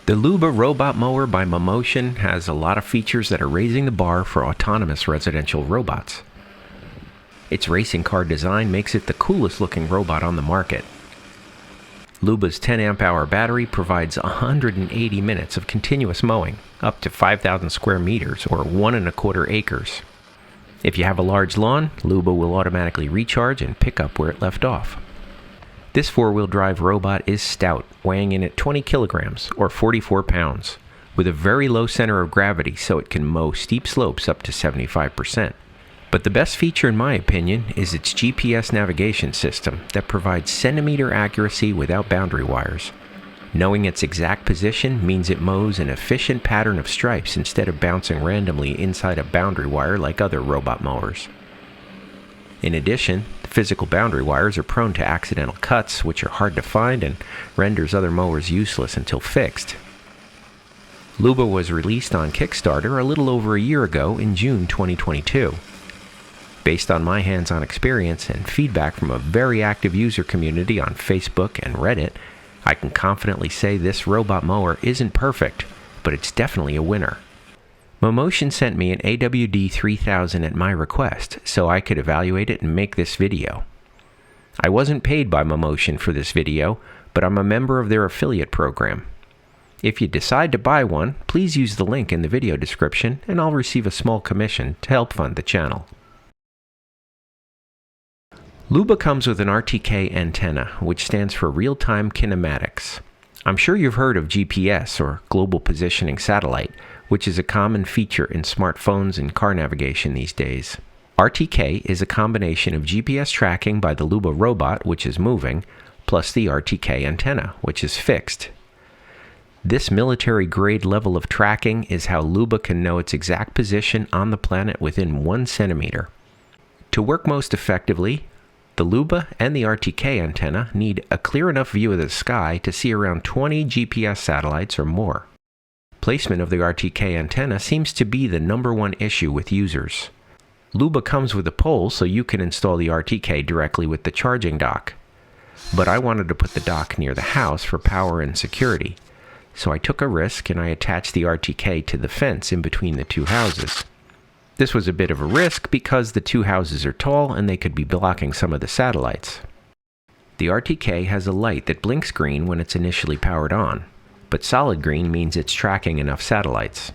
The Luba robot mower by Mammotion has a lot of features that are raising the bar for autonomous residential robots. Its racing car design makes it the coolest looking robot on the market. Luba's 10 amp hour battery provides 180 minutes of continuous mowing, up to 5,000 square meters or 1¼ acres. If you have a large lawn, Luba will automatically recharge and pick up where it left off. This 4-wheel drive robot is stout, weighing in at 20 kilograms or 44 pounds, with a very low center of gravity so it can mow steep slopes up to 75%. But the best feature in my opinion is its GPS navigation system that provides centimeter accuracy without boundary wires. Knowing its exact position means it mows an efficient pattern of stripes instead of bouncing randomly inside a boundary wire like other robot mowers. In addition, the physical boundary wires are prone to accidental cuts, which are hard to find and renders other mowers useless until fixed. Luba was released on Kickstarter a little over a year ago in June 2022. Based on my hands-on experience and feedback from a very active user community on Facebook and Reddit, I can confidently say this robot mower isn't perfect, but it's definitely a winner. Mammotion sent me an AWD 3000 at my request, so I could evaluate it and make this video. I wasn't paid by Mammotion for this video, but I'm a member of their affiliate program. If you decide to buy one, please use the link in the video description and I'll receive a small commission to help fund the channel. Luba comes with an RTK antenna, which stands for Real-Time Kinematics. I'm sure you've heard of GPS, or Global Positioning Satellite, which is a common feature in smartphones and car navigation these days. RTK is a combination of GPS tracking by the Luba robot, which is moving, plus the RTK antenna, which is fixed. This military-grade level of tracking is how Luba can know its exact position on the planet within 1 centimeter. To work most effectively, the Luba and the RTK antenna need a clear enough view of the sky to see around 20 GPS satellites or more. Placement of the RTK antenna seems to be the #1 issue with users. Luba comes with a pole so you can install the RTK directly with the charging dock. But I wanted to put the dock near the house for power and security, so I took a risk and I attached the RTK to the fence in between the two houses. This was a bit of a risk because the two houses are tall and they could be blocking some of the satellites. The RTK has a light that blinks green when it's initially powered on, but solid green means it's tracking enough satellites.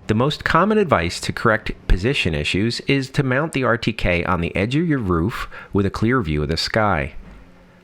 The most common advice to correct position issues is to mount the RTK on the edge of your roof with a clear view of the sky.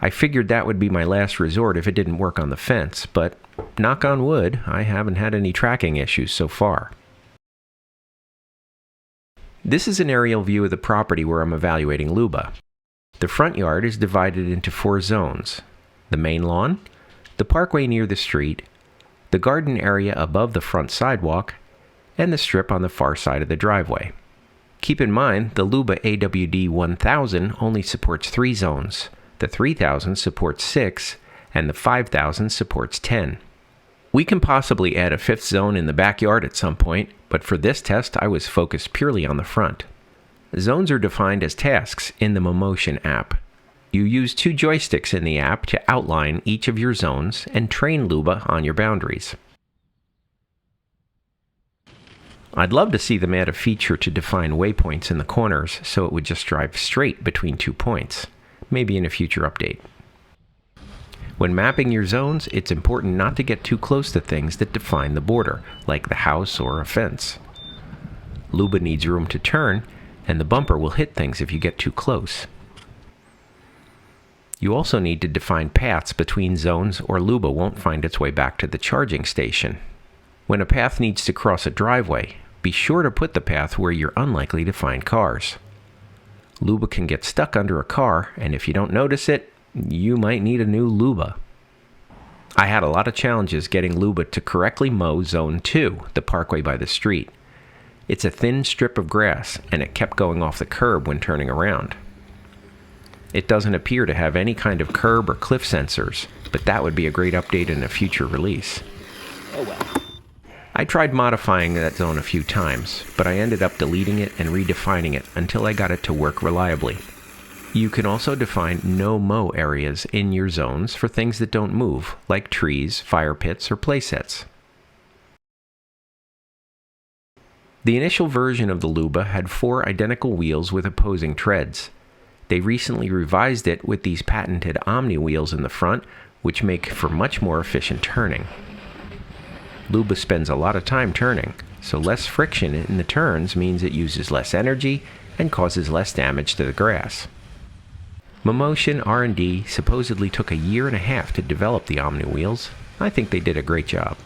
I figured that would be my last resort if it didn't work on the fence, but knock on wood, I haven't had any tracking issues so far. This is an aerial view of the property where I'm evaluating Luba. The front yard is divided into 4 zones: the main lawn, the parkway near the street, the garden area above the front sidewalk, and the strip on the far side of the driveway. Keep in mind, the Luba AWD 1000 only supports 3 zones, the 3000 supports 6, and the 5000 supports 10. We can possibly add a 5th zone in the backyard at some point, but for this test I was focused purely on the front. Zones are defined as tasks in the Mammotion app. You use 2 joysticks in the app to outline each of your zones and train Luba on your boundaries. I'd love to see them add a feature to define waypoints in the corners so it would just drive straight between 2 points, maybe in a future update. When mapping your zones, it's important not to get too close to things that define the border, like the house or a fence. Luba needs room to turn, and the bumper will hit things if you get too close. You also need to define paths between zones or Luba won't find its way back to the charging station. When a path needs to cross a driveway, be sure to put the path where you're unlikely to find cars. Luba can get stuck under a car, and if you don't notice it, you might need a new Luba. I had a lot of challenges getting Luba to correctly mow Zone 2, the parkway by the street. It's a thin strip of grass, and it kept going off the curb when turning around. It doesn't appear to have any kind of curb or cliff sensors, but that would be a great update in a future release. Oh well. I tried modifying that zone a few times, but I ended up deleting it and redefining it until I got it to work reliably. You can also define no-mow areas in your zones for things that don't move, like trees, fire pits, or playsets. The initial version of the Luba had 4 identical wheels with opposing treads. They recently revised it with these patented Omni wheels in the front, which make for much more efficient turning. Luba spends a lot of time turning, so less friction in the turns means it uses less energy and causes less damage to the grass. Mammotion R&D supposedly took a year and a half to develop the Omni wheels. I think they did a great job.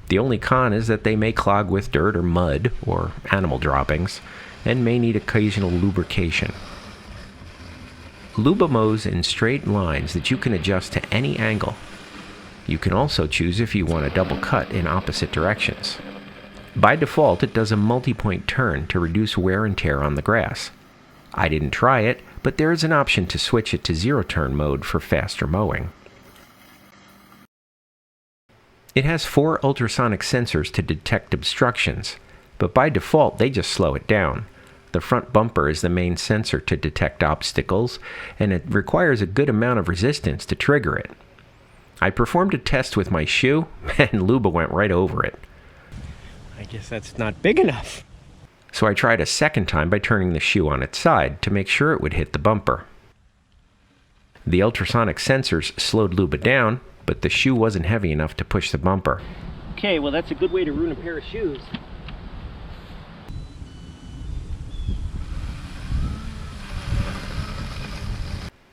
The only con is that they may clog with dirt or mud or animal droppings and may need occasional lubrication. Luba mows in straight lines that you can adjust to any angle. You can also choose if you want a double cut in opposite directions. By default, it does a multi-point turn to reduce wear and tear on the grass. I didn't try it, but there is an option to switch it to zero-turn mode for faster mowing. It has 4 ultrasonic sensors to detect obstructions, but by default they just slow it down. The front bumper is the main sensor to detect obstacles, and it requires a good amount of resistance to trigger it. I performed a test with my shoe, and Luba went right over it. I guess that's not big enough. So I tried a second time by turning the shoe on its side to make sure it would hit the bumper. The ultrasonic sensors slowed Luba down, but the shoe wasn't heavy enough to push the bumper. Okay, well that's a good way to ruin a pair of shoes.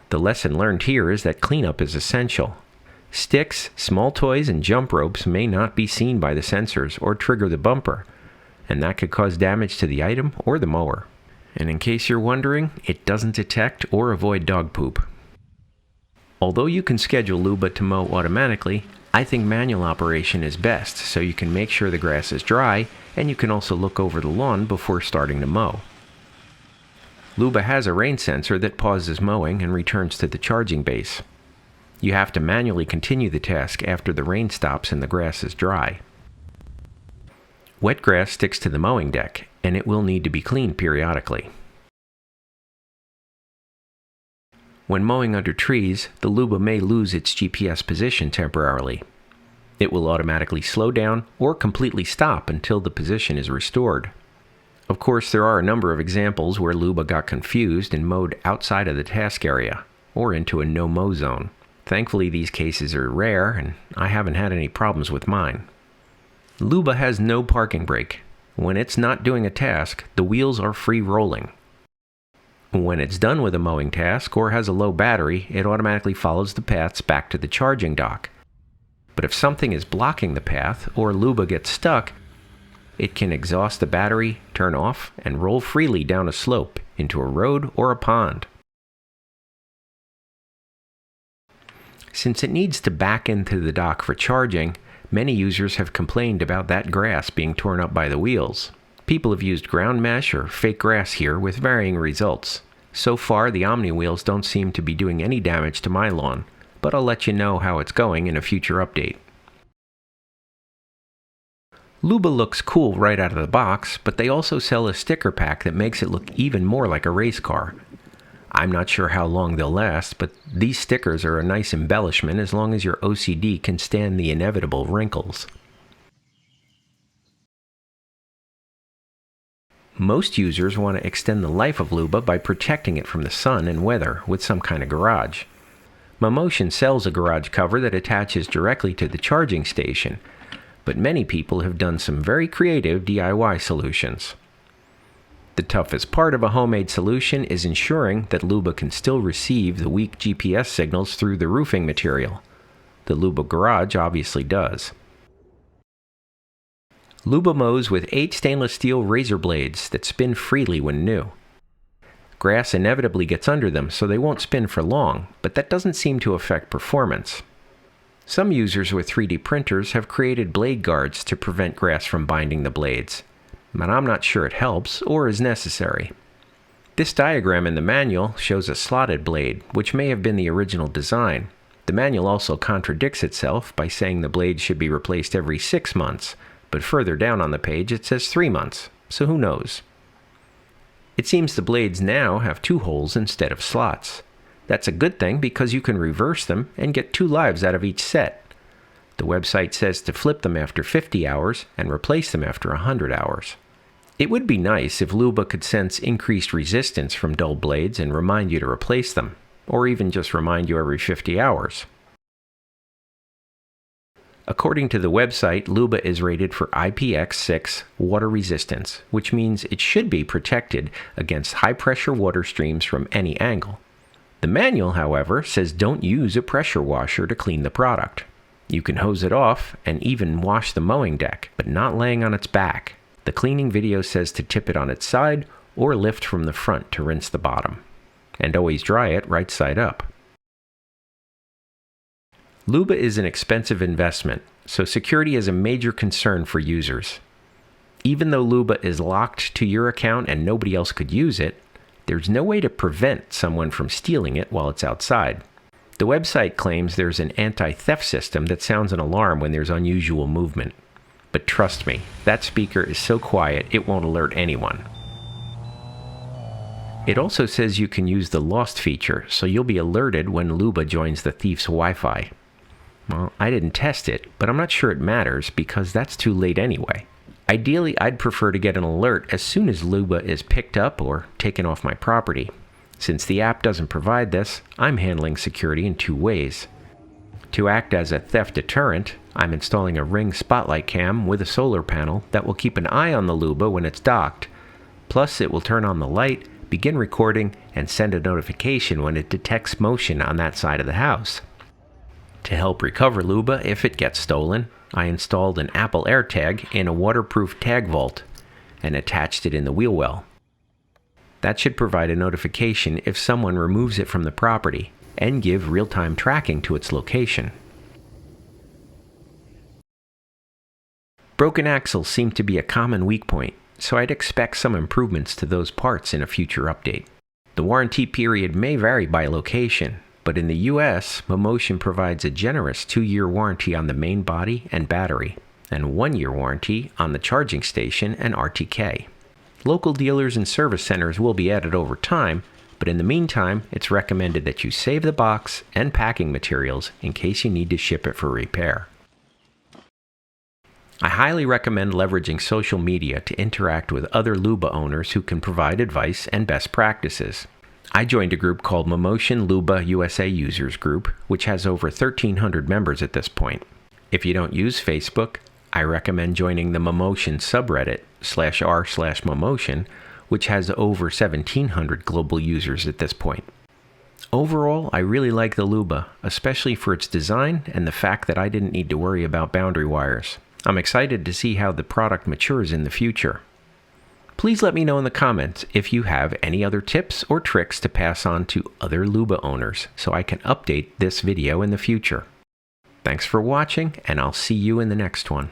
The lesson learned here is that cleanup is essential. Sticks, small toys, and jump ropes may not be seen by the sensors or trigger the bumper, and that could cause damage to the item or the mower. And in case you're wondering, it doesn't detect or avoid dog poop. Although you can schedule Luba to mow automatically, I think manual operation is best so you can make sure the grass is dry, and you can also look over the lawn before starting to mow. Luba has a rain sensor that pauses mowing and returns to the charging base. You have to manually continue the task after the rain stops and the grass is dry. Wet grass sticks to the mowing deck, and it will need to be cleaned periodically. When mowing under trees, the Luba may lose its GPS position temporarily. It will automatically slow down or completely stop until the position is restored. Of course, there are a number of examples where Luba got confused and mowed outside of the task area, or into a no-mow zone. Thankfully, these cases are rare, and I haven't had any problems with mine. Luba has no parking brake. When it's not doing a task, the wheels are free rolling. When it's done with a mowing task or has a low battery, it automatically follows the paths back to the charging dock. But if something is blocking the path or Luba gets stuck, it can exhaust the battery, turn off, and roll freely down a slope into a road or a pond. Since it needs to back into the dock for charging, many users have complained about that grass being torn up by the wheels. People have used ground mesh or fake grass here with varying results. So far, the Omni wheels don't seem to be doing any damage to my lawn, but I'll let you know how it's going in a future update. Luba looks cool right out of the box, but they also sell a sticker pack that makes it look even more like a race car. I'm not sure how long they'll last, but these stickers are a nice embellishment as long as your OCD can stand the inevitable wrinkles. Most users want to extend the life of Luba by protecting it from the sun and weather with some kind of garage. Mammotion sells a garage cover that attaches directly to the charging station, but many people have done some very creative DIY solutions. The toughest part of a homemade solution is ensuring that Luba can still receive the weak GPS signals through the roofing material. The Luba garage obviously does. Luba mows with 8 stainless steel razor blades that spin freely when new. Grass inevitably gets under them, so they won't spin for long, but that doesn't seem to affect performance. Some users with 3D printers have created blade guards to prevent grass from binding the blades, but I'm not sure it helps or is necessary. This diagram in the manual shows a slotted blade, which may have been the original design. The manual also contradicts itself by saying the blade should be replaced every 6 months, but further down on the page it says 3 months, so who knows. It seems the blades now have 2 holes instead of slots. That's a good thing because you can reverse them and get 2 lives out of each set. The website says to flip them after 50 hours and replace them after 100 hours. It would be nice if Luba could sense increased resistance from dull blades and remind you to replace them, or even just remind you every 50 hours. According to the website, Luba is rated for IPX6 water resistance, which means it should be protected against high-pressure water streams from any angle. The manual, however, says don't use a pressure washer to clean the product. You can hose it off and even wash the mowing deck, but not laying on its back. The cleaning video says to tip it on its side or lift from the front to rinse the bottom. And always dry it right side up. Luba is an expensive investment, so security is a major concern for users. Even though Luba is locked to your account and nobody else could use it, there's no way to prevent someone from stealing it while it's outside. The website claims there's an anti-theft system that sounds an alarm when there's unusual movement. But trust me, that speaker is so quiet it won't alert anyone. It also says you can use the lost feature, so you'll be alerted when Luba joins the thief's Wi-Fi. Well, I didn't test it, but I'm not sure it matters because that's too late anyway. Ideally, I'd prefer to get an alert as soon as Luba is picked up or taken off my property. Since the app doesn't provide this, I'm handling security in 2 ways. To act as a theft deterrent, I'm installing a Ring spotlight cam with a solar panel that will keep an eye on the Luba when it's docked. Plus, it will turn on the light, begin recording, and send a notification when it detects motion on that side of the house. To help recover Luba if it gets stolen, I installed an Apple AirTag in a waterproof tag vault and attached it in the wheel well. That should provide a notification if someone removes it from the property and give real-time tracking to its location. Broken axles seem to be a common weak point, so I'd expect some improvements to those parts in a future update. The warranty period may vary by location, but in the US, Mammotion provides a generous 2-year warranty on the main body and battery, and 1-year warranty on the charging station and RTK. Local dealers and service centers will be added over time, but in the meantime, it's recommended that you save the box and packing materials in case you need to ship it for repair. I highly recommend leveraging social media to interact with other Luba owners who can provide advice and best practices. I joined a group called Mammotion Luba USA Users Group, which has over 1,300 members at this point. If you don't use Facebook, I recommend joining the Mammotion subreddit /r/Mammotion, which has over 1,700 global users at this point. Overall, I really like the Luba, especially for its design and the fact that I didn't need to worry about boundary wires. I'm excited to see how the product matures in the future. Please let me know in the comments if you have any other tips or tricks to pass on to other Luba owners so I can update this video in the future. Thanks for watching, and I'll see you in the next one.